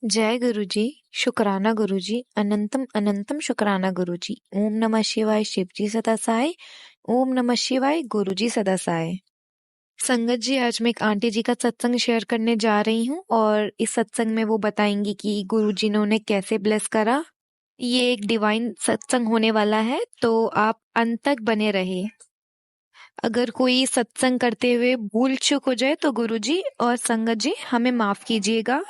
जय गुरुजी, शुक्राना गुरुजी, अनंतम अनंतम शुक्राना गुरुजी। ओम नमः शिवाय शिवजी सदा सहाय। ओम नमः शिवाय गुरुजी सदा सहाय। संगत जी, आज मैं एक आंटी जी का सत्संग शेयर करने जा रही हूँ और इस सत्संग में वो बताएंगी कि गुरुजी ने उन्हें कैसे ब्लेस करा। ये एक डिवाइन सत्संग होने वाला है, तो आप अंत तक बने रहे। अगर कोई सत्संग करते हुए भूल चूक हो जाए तो गुरुजी और संगत जी हमें माफ कीजिएगा।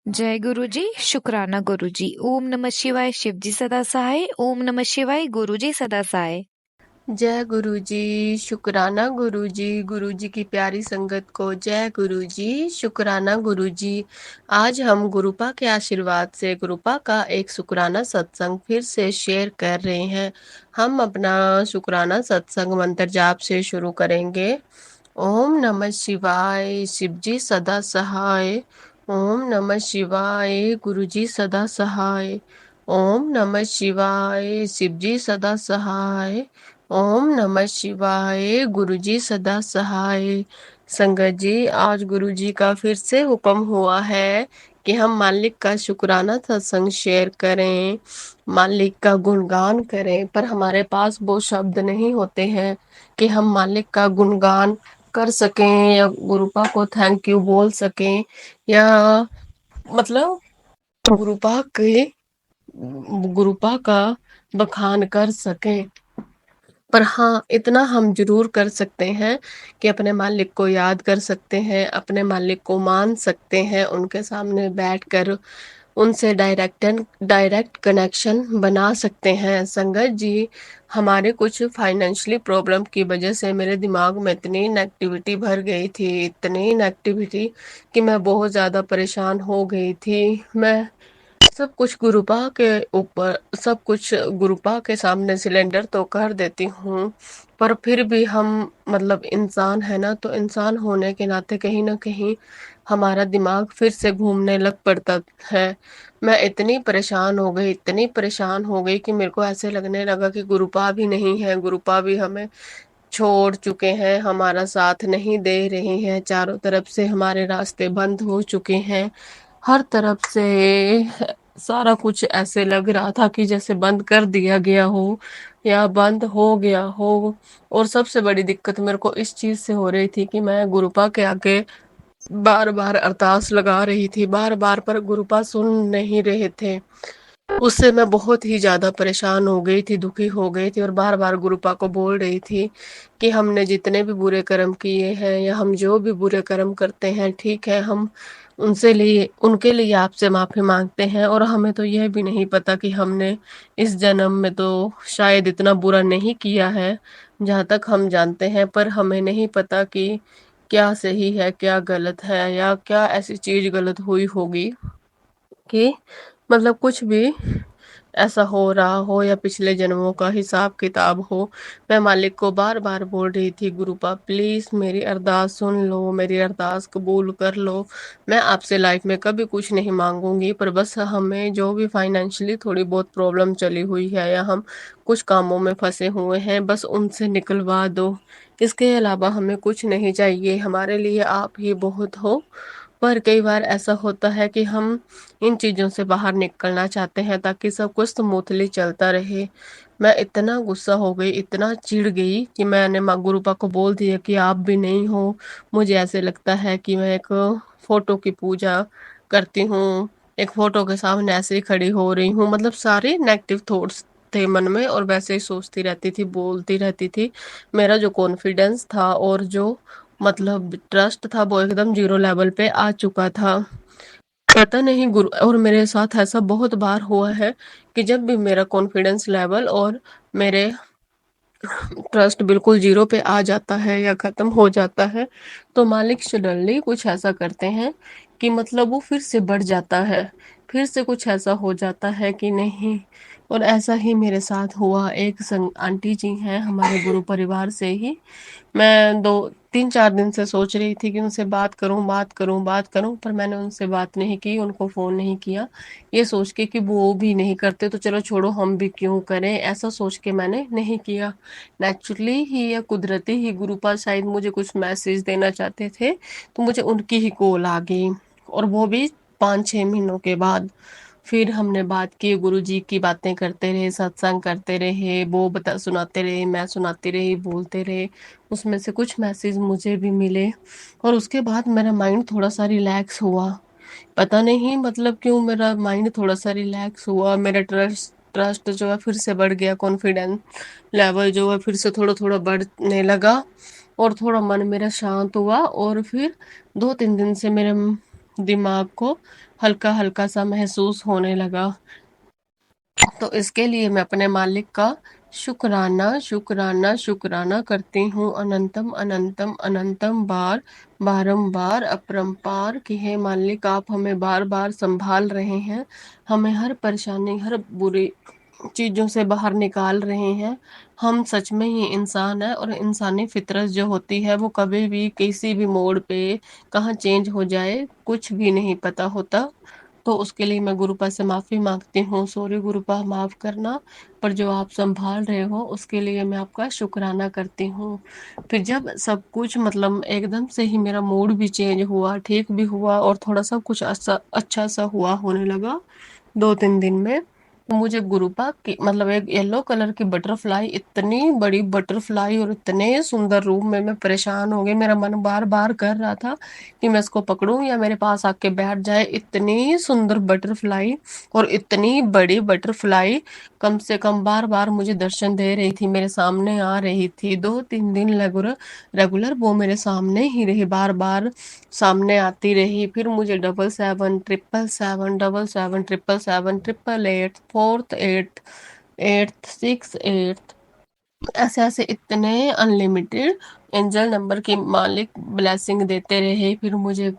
जय गुरुजी, शुक्राना गुरुजी। ओम नमः शिवाय शिवजी सदा सहाय। ओम नमः शिवाय गुरुजी सदा सहाय। जय गुरुजी, शुक्राना गुरुजी। गुरुजी की प्यारी संगत को जय गुरुजी, शुक्राना गुरुजी। आज हम गुरुपा के आशीर्वाद से गुरुपा का एक शुक्राना सत्संग फिर से शेयर कर रहे हैं। हम अपना शुक्राना सत्संग मंत्र जाप से शुरू करेंगे। ओम नमः शिवाय, शिवजी सदा सहाय। ओम नमः शिवाय, गुरुजी सदा सहाय। ओम नमः शिवाय, शिवजी सदा सहाय। ओम नमः शिवाय, गुरुजी सदा सहाय। संगत जी, आज गुरुजी का फिर से हुक्म हुआ है कि हम मालिक का शुक्राना सत्संग शेयर करें, मालिक का गुणगान करें, पर हमारे पास वो शब्द नहीं होते हैं कि हम मालिक का गुणगान कर सकें या गुरुपा को थैंक यू बोल सकें या मतलब गुरुपा का बखान कर सकें। पर हाँ, इतना हम जरूर कर सकते हैं कि अपने मालिक को याद कर सकते हैं, अपने मालिक को मान सकते हैं, उनके सामने बैठकर उनसे डायरेक्ट कनेक्शन बना सकते हैं। संगत जी, हमारे कुछ फाइनेंशियली प्रॉब्लम की वजह से मेरे दिमाग में इतनी नेगेटिविटी भर गई थी, इतनी नेगेटिविटी कि मैं बहुत ज़्यादा परेशान हो गई थी। मैं सब कुछ गुरुपा के सामने सिलेंडर तो कर देती हूँ, पर फिर भी हम मतलब इंसान है ना, तो इंसान होने के नाते कहीं ना कहीं हमारा दिमाग फिर से घूमने लग पड़ता है। मैं इतनी परेशान हो गई, इतनी परेशान हो गई कि मेरे को ऐसे लगने लगा कि गुरुपा भी नहीं है, गुरुपा भी हमें छोड़ चुके हैं, हमारा साथ नहीं दे रहे हैं, चारों तरफ से हमारे रास्ते बंद हो चुके हैं। हर तरफ से सारा कुछ ऐसे लग रहा था कि जैसे बंद कर दिया गया हो या बंद हो गया हो। और सबसे बड़ी दिक्कत मेरे को इस चीज से हो रही थी कि मैं गुरुपा के आगे बार बार अरदास लगा रही थी, बार बार, पर गुरुपा सुन नहीं रहे थे। उससे मैं बहुत ही ज़्यादा परेशान हो गई थी, दुखी हो गई थी और बार-बार गुरुपा को बोल रही थी कि हमने जितने भी बुरे कर्म किए हैं या हम जो भी बुरे कर्म करते हैं, ठीक है, हम उनके लिए आपसे माफ़ी माँगते हैं। और हमें तो यह भी नहीं पता कि हमने इस जन्म में तो शायद इतना बुरा नहीं किया है, जहाँ तक हम जानते हैं, पर हमें नहीं पता कि क्या सही है, क्या गलत है या क्या ऐसी चीज़ गलत हुई होगी कि मतलब कुछ भी ऐसा हो रहा हो या पिछले जन्मों का हिसाब किताब हो। मैं मालिक को बार बार बोल रही थी, गुरुपा प्लीज मेरी अरदास सुन लो, मेरी अरदास कबूल कर लो। मैं आपसे लाइफ में कभी कुछ नहीं मांगूंगी, पर बस हमें जो भी फाइनेंशियली थोड़ी बहुत प्रॉब्लम चली हुई है या हम कुछ कामों में फंसे हुए हैं, बस उनसे निकलवा दो। इसके अलावा हमें कुछ नहीं चाहिए, हमारे लिए आप ही बहुत हो। पर कई बार ऐसा होता है कि हम इन चीज़ों से बाहर निकलना चाहते हैं ताकि सब कुछ स्मूथली चलता रहे। मैं इतना गुस्सा हो गई, इतना चिढ़ गई कि मैंने माँ गुरुपा को बोल दिया कि आप भी नहीं हो। मुझे ऐसे लगता है कि मैं एक फोटो की पूजा करती हूँ, एक फोटो के सामने ऐसे ही खड़ी हो रही हूँ। मतलब सारे नेगेटिव थॉट्स थे मन में और वैसे ही सोचती रहती थी, बोलती रहती थी। मेरा जो कॉन्फिडेंस था और जो मतलब ट्रस्ट था वो एकदम जीरो लेवल पे आ चुका था। पता नहीं गुरु, और मेरे साथ ऐसा बहुत बार हुआ है कि जब भी मेरा कॉन्फिडेंस लेवल और मेरे ट्रस्ट बिल्कुल जीरो पे आ जाता है या खत्म हो जाता है, तो मालिक सडनली कुछ ऐसा करते हैं कि मतलब वो फिर से बढ़ जाता है, फिर से कुछ ऐसा हो जाता है कि नहीं। और ऐसा ही मेरे साथ हुआ। एक संग आंटी जी हैं हमारे गुरु परिवार से ही। मैं 2 3 4 दिन से सोच रही थी कि उनसे बात करूं, बात करूं, बात करूं, पर मैंने उनसे बात नहीं की, उनको फोन नहीं किया, ये सोच के कि वो भी नहीं करते तो चलो छोड़ो, हम भी क्यों करें, ऐसा सोच के मैंने नहीं किया। नेचुरली ही या कुदरती ही गुरुपाल शायद मुझे कुछ मैसेज देना चाहते थे, तो मुझे उनकी ही कॉल आ गई। और वो भी 5-6 महीनों के बाद फिर हमने बात की, गुरुजी की बातें करते रहे, सत्संग करते रहे, वो बता सुनाते रहे, मैं सुनाती रही, बोलते रहे। उसमें से कुछ मैसेज मुझे भी मिले और उसके बाद मेरा माइंड थोड़ा सा रिलैक्स हुआ। पता नहीं मतलब क्यों मेरा माइंड थोड़ा सा रिलैक्स हुआ, मेरा ट्रस्ट ट्रस्ट जो है फिर से बढ़ गया, कॉन्फिडेंस लेवल जो है फिर से थोड़ा थोड़ा बढ़ने लगा और थोड़ा मन मेरा शांत हुआ। और फिर 2-3 दिन से मेरे दिमाग को हल्का हल्का सा महसूस होने लगा। तो इसके लिए मैं अपने मालिक का शुक्राना शुक्राना शुक्राना करती हूँ, अनंतम अनंतम अनंतम बार, बारंबार अपरंपार कि हे मालिक आप हमें बार बार संभाल रहे हैं, हमें हर परेशानी हर बुरी चीज़ों से बाहर निकाल रहे हैं। हम सच में ही इंसान है और इंसानी फितरत जो होती है वो कभी भी किसी भी मोड़ पे कहाँ चेंज हो जाए कुछ भी नहीं पता होता। तो उसके लिए मैं गुरुपा से माफ़ी मांगती हूँ, सॉरी गुरुपा माफ़ करना, पर जो आप संभाल रहे हो उसके लिए मैं आपका शुक्राना करती हूँ। फिर जब सब कुछ मतलब एकदम से ही मेरा मूड भी चेंज हुआ, ठीक भी हुआ और थोड़ा सा कुछ अच्छा सा हुआ होने लगा 2-3 दिन में। तो मुझे गुरुपा की मतलब एक येलो कलर की बटरफ्लाई, इतनी बड़ी बटरफ्लाई और इतने सुंदर रूप में मैं परेशान हो गई, मेरा मन बार बार कर रहा था कि मैं इसको पकड़ूं या मेरे पास आके बैठ जाए। इतनी सुंदर बटरफ्लाई और इतनी बड़ी बटरफ्लाई कम से कम बार बार मुझे दर्शन दे रही थी, मेरे सामने आ रही थी। 2-3 दिन रेगुलर रेगुलर वो मेरे सामने ही रही, बार बार सामने आती रही। फिर मुझे 777 777 777 777 888 4th 8 8th 6 8 ऐसे ऐसे इतने अनलिमिटेड एंजल नंबर के मालिक ब्लेसिंग देते रहे। फिर मुझे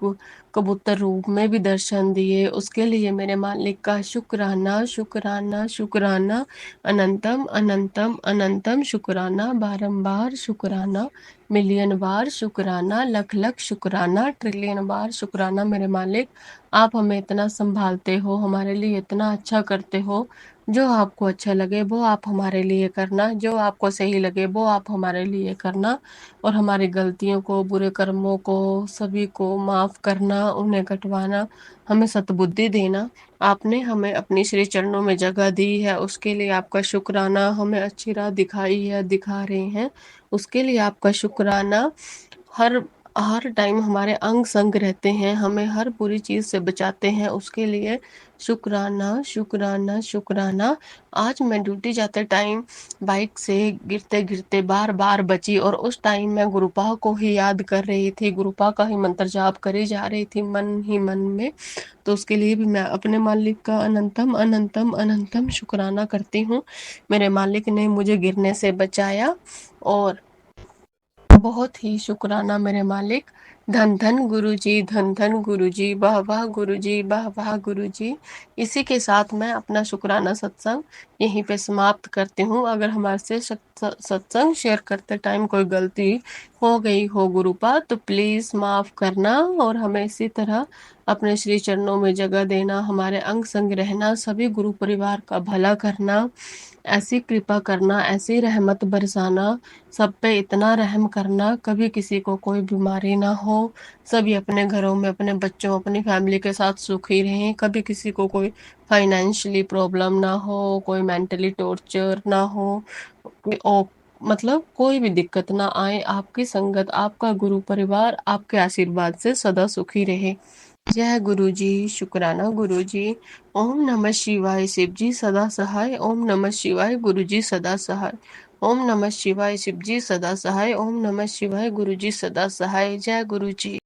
कबूतर रूप में भी दर्शन दिए, उसके लिए मेरे मालिक का शुक्राना शुक्राना शुक्राना, अनंतम अनंतम अनंतम शुक्राना, बारंबार शुक्राना, मिलियन बार शुक्राना, लख लख शुक्राना, ट्रिलियन बार शुक्राना। मेरे मालिक आप हमें इतना संभालते हो, हमारे लिए इतना अच्छा करते हो। जो आपको अच्छा लगे वो आप हमारे लिए करना, जो आपको सही लगे वो आप हमारे लिए करना और हमारी गलतियों को बुरे कर्मों को सभी को माफ़ करना, उन्हें कटवाना, हमें सद्बुद्धि देना। आपने हमें अपनी श्री चरणों में जगह दी है उसके लिए आपका शुक्राना, हमें अच्छी राह दिखाई है दिखा रहे हैं उसके लिए आपका शुक्राना। हर हर टाइम हमारे अंग संग रहते हैं, हमें हर बुरी चीज़ से बचाते हैं उसके लिए शुक्राना शुक्राना शुक्राना। आज मैं ड्यूटी जाते टाइम बाइक से गिरते गिरते बार बार बची और उस टाइम मैं गुरुपा को ही याद कर रही थी, गुरुपा का ही मंत्र जाप करी जा रही थी मन ही मन में। तो उसके लिए भी मैं अपने मालिक का अनंतम अनंतम अनंतम शुक्राना करती हूँ। मेरे मालिक ने मुझे गिरने से बचाया और बहुत ही शुक्राना मेरे मालिक। धन धन गुरुजी, धन धन गुरुजी, वाह वाह गुरुजी, वाह वाह गुरुजी। इसी के साथ मैं अपना शुक्राना सत्संग यहीं पे समाप्त करती हूँ। अगर हमारे से सत्संग शेयर करते टाइम कोई गलती हो गई हो गुरुपा तो प्लीज़ माफ़ करना और हमें इसी तरह अपने श्री चरणों में जगह देना, हमारे अंग संग रहना, सभी गुरु परिवार का भला करना, ऐसी कृपा करना, ऐसी रहमत बरसाना, सब पे इतना रहम करना, कभी किसी को कोई बीमारी ना हो, सभी अपने घरों में अपने बच्चों अपनी फैमिली के साथ सुखी रहें, कभी किसी को कोई फाइनेंशियली प्रॉब्लम ना हो, कोई मेंटली टॉर्चर ना हो, ओ मतलब कोई भी दिक्कत ना आए। आपकी संगत आपका गुरु परिवार आपके आशीर्वाद से सदा सुखी रहे। जय गुरु जी, शुक्राना गुरु जी। ओम नमः शिवाय, शिव जी सदा सहाय। ओम नमः शिवाय, गुरु जी सदा सहाय। ओम नमः शिवाय, शिव जी सदा सहाय। ओम नमः शिवाय, गुरु जी सदा सहाय। जय गुरु जी।